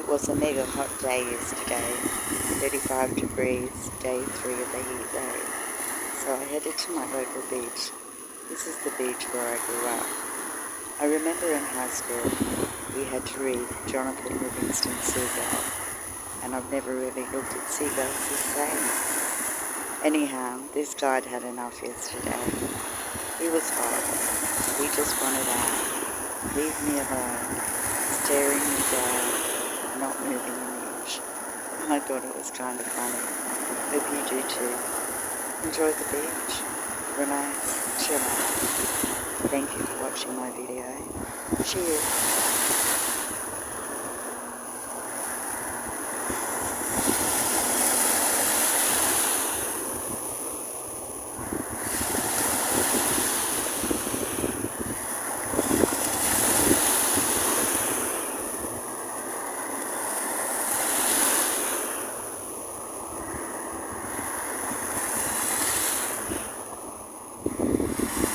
was a mega hot day yesterday, 35 degrees, day 3 of the heat wave. So I headed to my local beach. This is the beach where I grew up. I remember in high school we had to read Jonathan Livingston's Seagull, and I've never really looked at seagulls the same. Anyhow, this guide had enough yesterday. He was hot. He just wanted out. Leave me alone. Staring me down, not moving an inch. I thought it was kind of funny. Hope you do too. Enjoy the beach. Relax. Chill out. Thank you for watching my video. Cheers.